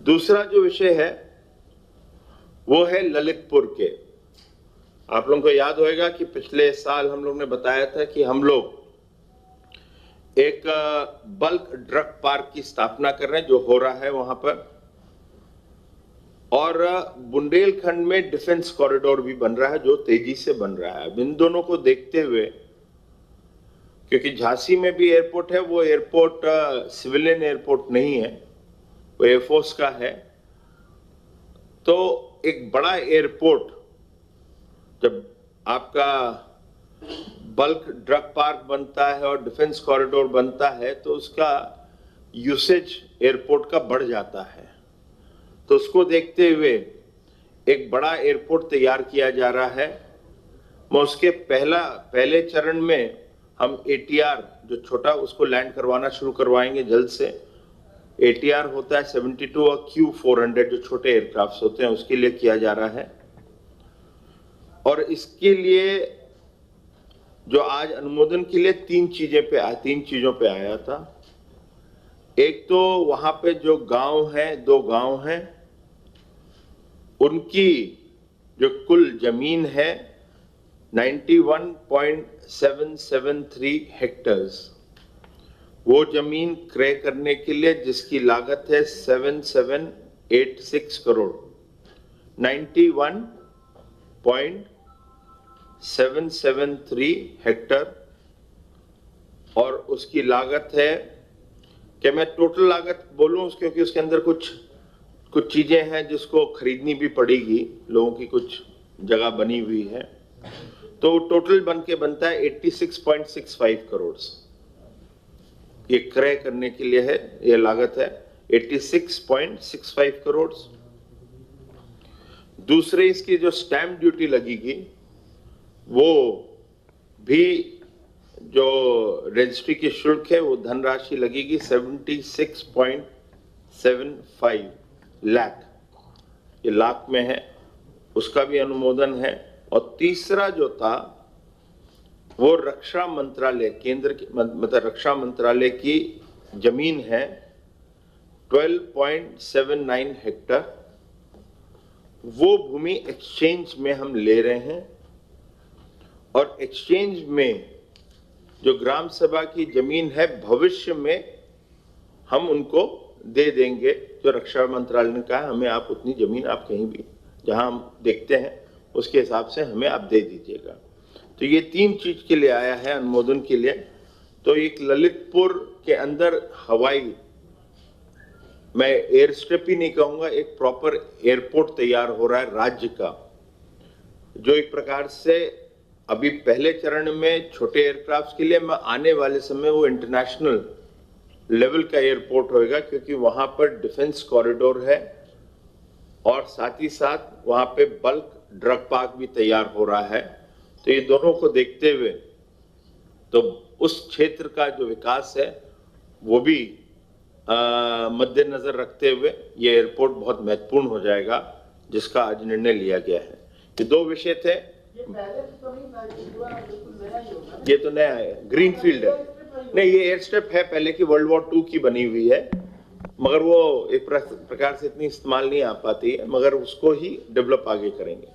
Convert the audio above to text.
दूसरा जो विषय है वो है ललितपुर के। आप लोगों को याद होगा कि पिछले साल हम लोग ने बताया था कि हम लोग एक बल्क ड्रग पार्क की स्थापना कर रहे हैं जो हो रहा है वहां पर, और बुंदेलखंड में डिफेंस कॉरिडोर भी बन रहा है जो तेजी से बन रहा है। इन दोनों को देखते हुए, क्योंकि झांसी में भी एयरपोर्ट है, वो एयरपोर्ट सिविलियन एयरपोर्ट नहीं है, वो एयरफोर्स का है, तो एक बड़ा एयरपोर्ट जब आपका बल्क ड्रग पार्क बनता है और डिफेंस कॉरिडोर बनता है तो उसका यूसेज एयरपोर्ट का बढ़ जाता है। तो उसको देखते हुए एक बड़ा एयरपोर्ट तैयार किया जा रहा है। मैं उसके पहले चरण में हम ATR जो छोटा उसको लैंड करवाना शुरू करवाएंगे जल्द से। ATR होता है 72 और Q400 जो छोटे एयरक्राफ्ट होते हैं उसके लिए किया जा रहा है। और इसके लिए जो आज अनुमोदन के लिए तीन चीजों पे आया था। एक तो वहां पे जो गांव है, 2 गांव हैं, उनकी जो कुल जमीन है 91.773 हेक्टर्स, वो जमीन क्रय करने के लिए जिसकी लागत है 7786 करोड़, 91.773 हेक्टर, और उसकी लागत है, क्या मैं टोटल लागत बोलूं क्योंकि उसके अंदर कुछ चीजें हैं जिसको खरीदनी भी पड़ेगी, लोगों की कुछ जगह बनी हुई है, तो टोटल बन के बनता है 86.65 करोड़। ये क्रय करने के लिए है, ये लागत है 86.65 करोड़। दूसरे इसकी जो स्टैंप ड्यूटी लगेगी वो भी, जो रजिस्ट्री की शुल्क है वो धनराशि लगेगी 76.75 लाख, ये लाख में है, उसका भी अनुमोदन है। और तीसरा जो था वो रक्षा मंत्रालय, केंद्र की मतलब रक्षा मंत्रालय की जमीन है 12.79 हेक्टर, वो भूमि एक्सचेंज में हम ले रहे हैं। और एक्सचेंज में जो ग्राम सभा की जमीन है भविष्य में हम उनको दे देंगे, जो रक्षा मंत्रालय ने कहा हमें आप उतनी जमीन आप कहीं भी जहां हम देखते हैं उसके हिसाब से हमें आप दे दीजिएगा। तो ये 3 चीज के लिए आया है अनुमोदन के लिए। तो एक ललितपुर के अंदर हवाई, मैं एयर स्ट्रिप ही नहीं कहूंगा, एक प्रॉपर एयरपोर्ट तैयार हो रहा है राज्य का, जो एक प्रकार से अभी पहले चरण में छोटे एयरक्राफ्ट के लिए, मैं आने वाले समय वो इंटरनेशनल लेवल का एयरपोर्ट होगा, क्योंकि वहां पर डिफेंस कॉरिडोर है और साथ ही साथ वहां पे बल्क ड्रग पार्क भी तैयार हो रहा है। तो ये दोनों को देखते हुए तो उस क्षेत्र का जो विकास है वो भी मद्देनजर रखते हुए ये एयरपोर्ट बहुत महत्वपूर्ण हो जाएगा, जिसका आज निर्णय लिया गया है। ये 2 विषय थे। ये तो नया है, ग्रीन फील्ड है। नहीं, ये एयर स्ट्रिप है, पहले की World War II की बनी हुई है, मगर वो एक प्रकार से इतनी इस्तेमाल नहीं आ पाती है, मगर उसको ही डेवलप आगे करेंगे।